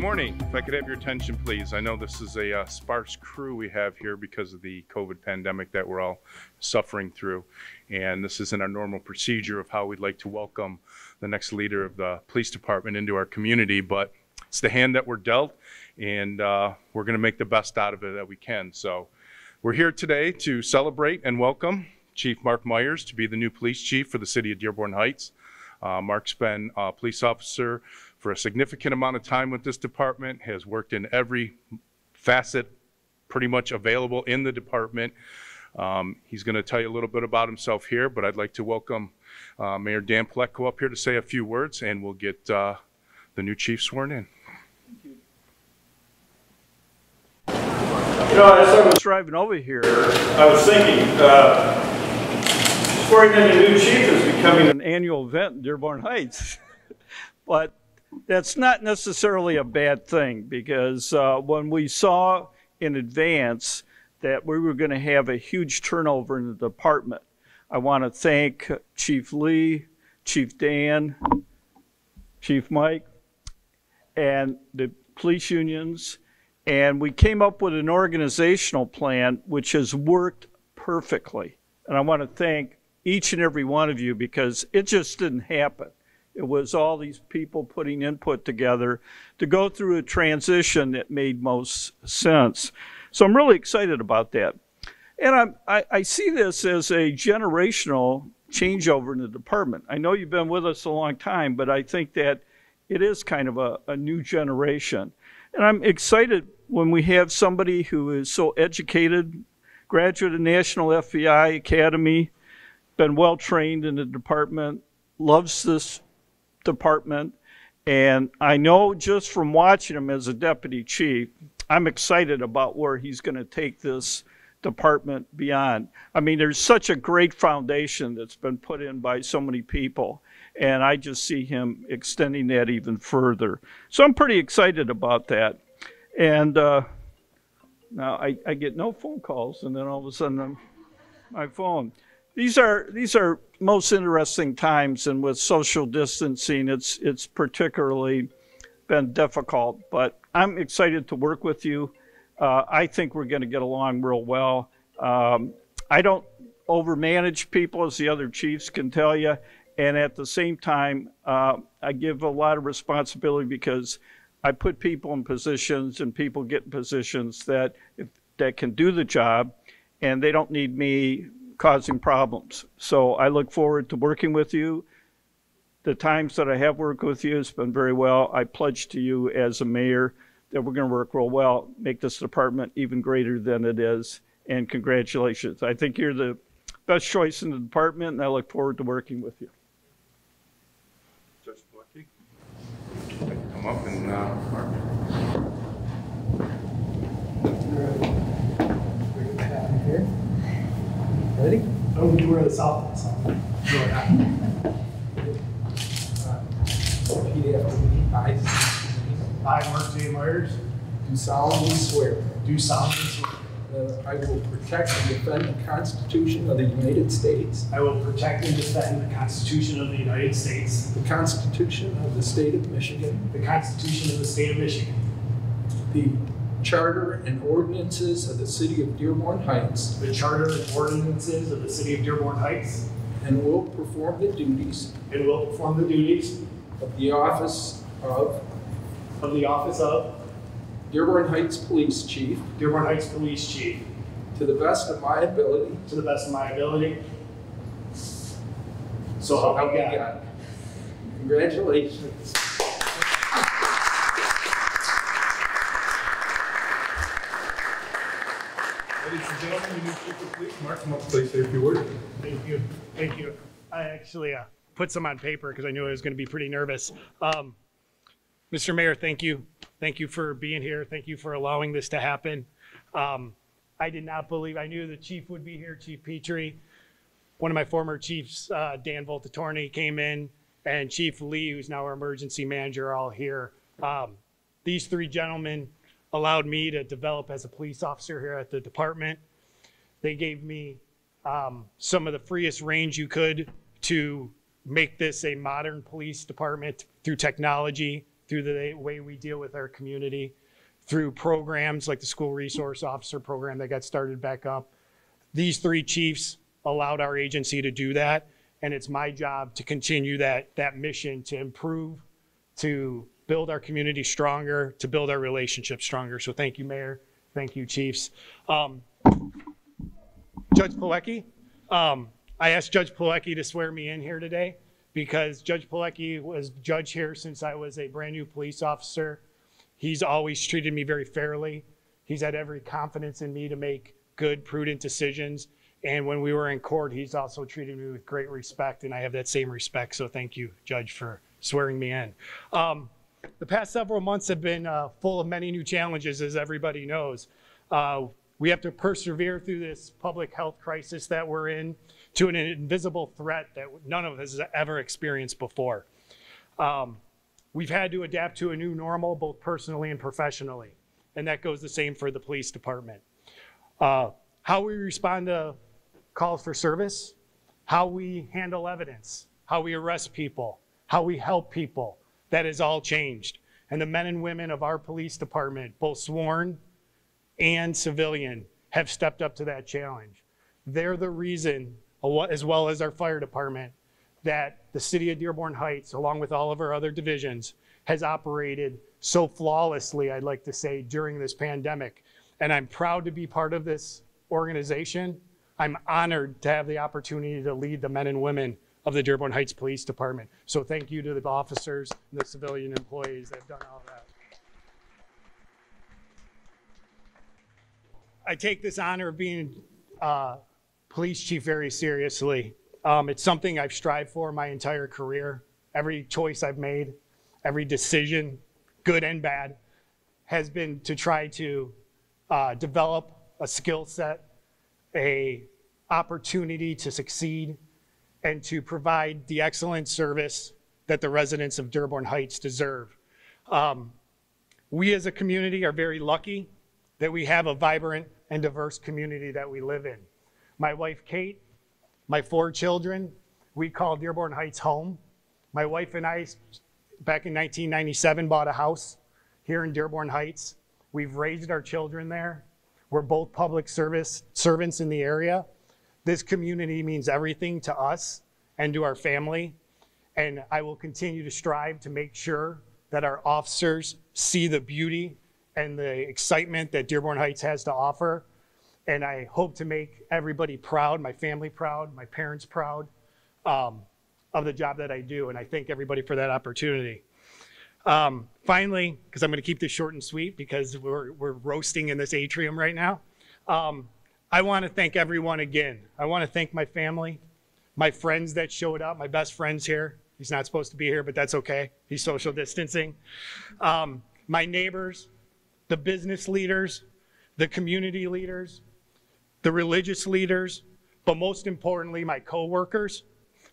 Good morning. If I could have your attention, please. I know this is a sparse crew we have here because of the COVID pandemic that we're all suffering through. And this isn't our normal procedure of how we'd like to welcome the next leader of the police department into our community, but it's the hand that we're dealt, and we're going to make the best out of it that we can. So we're here today to celebrate and welcome Chief Mark Meyers to be the new police chief for the city of Dearborn Heights. Mark's been a police officer for a significant amount of time with this department, has worked in every facet pretty much available in the department. He's going to tell you a little bit about himself here, but I'd like to welcome Mayor Dan Pleco up here to say a few words, and we'll get the new chief sworn in. You know, as I was driving over here, I was thinking, swearing in a new chief is becoming an annual event in Dearborn Heights. But that's not necessarily a bad thing, because when we saw in advance that we were going to have a huge turnover in the department, I want to thank Chief Lee, Chief Dan, Chief Mike, and the police unions. And we came up with an organizational plan which has worked perfectly. And I want to thank each and every one of you, because it just didn't happen. It was all these people putting input together to go through a transition that made most sense. So I'm really excited about that. And I see this as a generational changeover in the department. I know you've been with us a long time, but I think that it is kind of a new generation. And I'm excited when we have somebody who is so educated, graduate of National FBI Academy, been well trained in the department, loves this department. And I know just from watching him as a deputy chief, I'm excited about where he's going to take this department beyond. I mean, there's such a great foundation that's been put in by so many people, and I just see him extending that even further. So I'm pretty excited about that. And now I get no phone calls, and then all of a sudden my phone. These are most interesting times, and with social distancing, it's particularly been difficult. But I'm excited to work with you. I think we're going to get along real well. I don't overmanage people, as the other chiefs can tell you, and at the same time, I give a lot of responsibility, because I put people in positions, and people get in positions that can do the job, and they don't need me causing problems. So I look forward to working with you. The times that I have worked with you has been very well. I pledge to you as a mayor that we're going to work real well, make this department even greater than it is, and congratulations. I think you're the best choice in the department, and I look forward to working with you. Judge Pleco, come up and Mark. Here. Ready? Oh, you wear the South. Repeat after me. I, Mark J. Meyers, Do solemnly swear do solemnly swear that I will protect and defend the Constitution of the United States, I will protect and defend the Constitution of the United States, the Constitution of the State of Michigan, the Constitution of the State of Michigan, the Charter and ordinances of the City of Dearborn Heights, the Charter and ordinances of the City of Dearborn Heights, and will perform the duties and will perform the duties of the office of Dearborn Heights Police Chief Dearborn Heights Police Chief to the best of my ability. to the best of my ability. So help me God. Congratulations. Ladies and gentlemen, the new chief of police, Mark, come up, please say a few words. Thank you. Thank you. I actually put some on paper because I knew I was going to be pretty nervous. Mr. Mayor, thank you. Thank you for being here. Thank you for allowing this to happen. I did not believe, I knew the chief would be here, Chief Petrie. One of my former chiefs, Dan Voltatorni, came in, and Chief Lee, who's now our emergency manager, are all here. These three gentlemen allowed me to develop as a police officer here at the department. They gave me some of the freest range you could to make this a modern police department through technology, through the way we deal with our community, through programs like the School Resource Officer program that got started back up. These 3 chiefs allowed our agency to do that, and it's my job to continue that mission, to improve, to build our community stronger, to build our relationships stronger. So thank you, Mayor. Thank you, Chiefs. Judge Pilecki, I asked Judge Pilecki to swear me in here today because Judge Pilecki was judge here since I was a brand new police officer. He's always treated me very fairly. He's had every confidence in me to make good, prudent decisions. And when we were in court, he's also treated me with great respect, and I have that same respect. So thank you, Judge, for swearing me in. The past several months have been full of many new challenges, as everybody knows. We have to persevere through this public health crisis that we're in to an invisible threat that none of us has ever experienced before. We've had to adapt to a new normal, both personally and professionally, and that goes the same for the police department. How we respond to calls for service, how we handle evidence, how we arrest people, how we help people, that has all changed. And the men and women of our police department, both sworn and civilian, have stepped up to that challenge. They're the reason, as well as our fire department, that the city of Dearborn Heights, along with all of our other divisions, has operated so flawlessly, I'd like to say, during this pandemic. And I'm proud to be part of this organization. I'm honored to have the opportunity to lead the men and women of the Dearborn Heights Police Department. So thank you to the officers and the civilian employees that have done all that. I take this honor of being police chief very seriously. It's something I've strived for my entire career. Every choice I've made, every decision, good and bad, has been to try to develop a skill set, a opportunity to succeed, and to provide the excellent service that the residents of Dearborn Heights deserve. We as a community are very lucky that we have a vibrant and diverse community that we live in. My wife, Kate, my 4 children, we call Dearborn Heights home. My wife and I, back in 1997, bought a house here in Dearborn Heights. We've raised our children there. We're both public service servants in the area. This community means everything to us and to our family. And I will continue to strive to make sure that our officers see the beauty and the excitement that Dearborn Heights has to offer. And I hope to make everybody proud, my family proud, my parents proud of the job that I do. And I thank everybody for that opportunity. Finally, because I'm going to keep this short and sweet because we're roasting in this atrium right now. I want to thank everyone again. I want to thank my family, my friends that showed up, my best friend's here. He's not supposed to be here, but that's okay. He's social distancing. My neighbors, the business leaders, the community leaders, the religious leaders, but most importantly, my coworkers,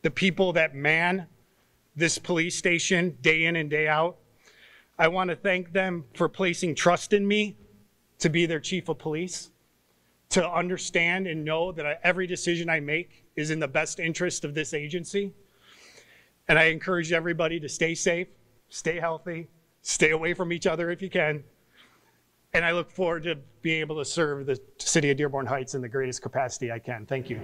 the people that man this police station day in and day out. I want to thank them for placing trust in me to be their chief of police, to understand and know that every decision I make is in the best interest of this agency. And I encourage everybody to stay safe, stay healthy, stay away from each other if you can. And I look forward to being able to serve the city of Dearborn Heights in the greatest capacity I can. Thank you.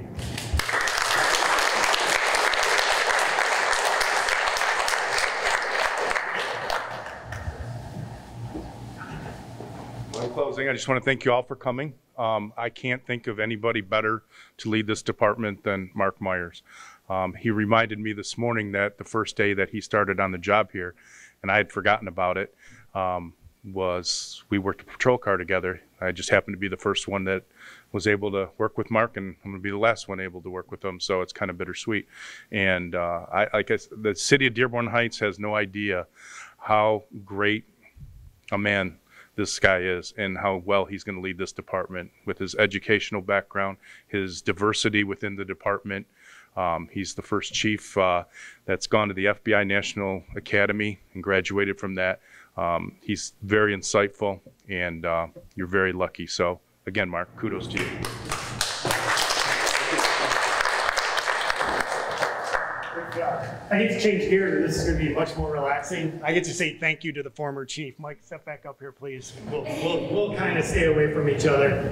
In closing, I just want to thank you all for coming. I can't think of anybody better to lead this department than Mark Meyers. He reminded me this morning that the first day that he started on the job here, and I had forgotten about it, was we worked a patrol car together. I just happened to be the first one that was able to work with Mark, and I'm going to be the last one able to work with him, so it's kind of bittersweet. And I guess the city of Dearborn Heights has no idea how great a man this guy is and how well he's going to lead this department with his educational background, his diversity within the department. He's the first chief that's gone to the FBI National Academy and graduated from that. He's very insightful, and you're very lucky. So again, Mark, kudos to you. I get to change gears, and this is going to be much more relaxing. I get to say thank you to the former chief. Mike, step back up here, please. We'll kind of stay away from each other.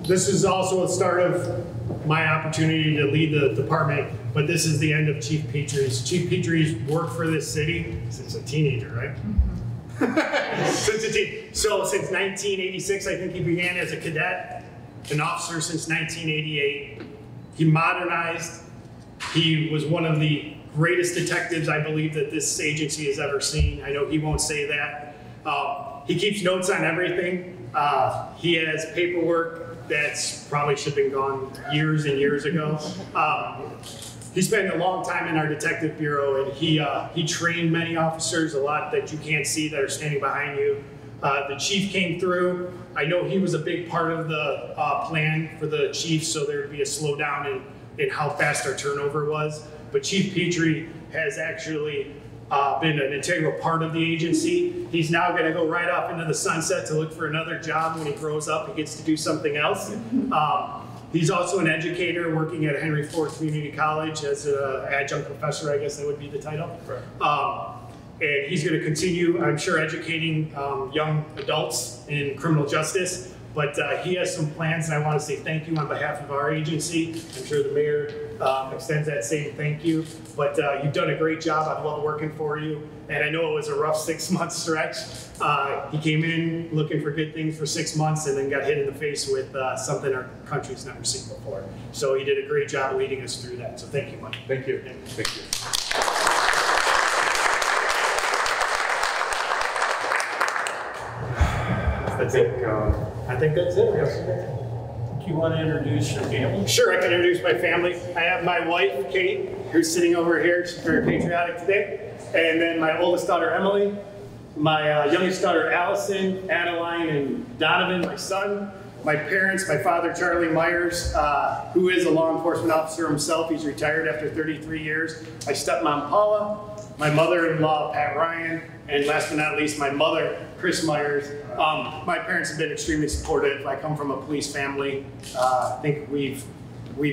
This is also a start of my opportunity to lead the department, but this is the end of Chief Petrie's. Chief Petrie's worked for this city since a teenager, right? So since 1986, I think he began as a cadet, an officer since 1988. He modernized. He was one of the greatest detectives I believe that this agency has ever seen. I know he won't say that. He keeps notes on everything. He has paperwork that's probably should have been gone years and years ago. He spent a long time in our detective bureau, and he trained many officers, a lot that you can't see that are standing behind you. The chief came through. I know he was a big part of the plan for the chief, so there would be a slowdown in how fast our turnover was. But Chief Petrie has actually been an integral part of the agency. He's now going to go right off into the sunset to look for another job. When he grows up, he gets to do something else. He's also an educator working at Henry Ford Community College as an adjunct professor, I guess that would be the title. Right. And he's going to continue, I'm sure, educating young adults in criminal justice. But he has some plans, and I want to say thank you on behalf of our agency. I'm sure the mayor extends that same thank you. But you've done a great job. I've loved working for you. And I know it was a rough 6-month stretch. He came in looking for good things for 6 months and then got hit in the face with something our country's never seen before. So he did a great job leading us through that. So thank you, Mike. Thank you. Thank you. I think that's it. Do you want to introduce your family? Sure, I can introduce my family. I have my wife, Kate, who's sitting over here. She's very patriotic today. And then my oldest daughter, Emily. My youngest daughter, Allison, Adeline, and Donovan, my son. My parents, my father, Charlie Meyers, who is a law enforcement officer himself. He's retired after 33 years. My stepmom, Paula. My mother-in-law, Pat Ryan. And last but not least, my mother, Chris Meyers. My parents have been extremely supportive. I come from a police family. I think we've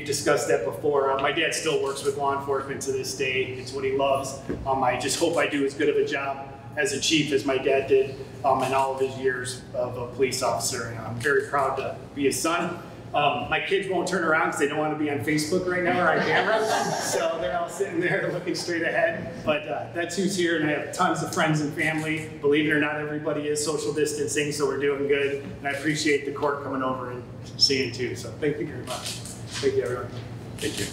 discussed that before. My dad still works with law enforcement to this day. It's what he loves. I just hope I do as good of a job as a chief as my dad did in all of his years of a police officer. And I'm very proud to be his son. My kids won't turn around because they don't want to be on Facebook right now or on camera. So they're all sitting there looking straight ahead. But that's who's here, and I have tons of friends and family. Believe it or not, everybody is social distancing, so we're doing good. And I appreciate the court coming over and seeing too. So thank you very much. Thank you, everyone. Thank you.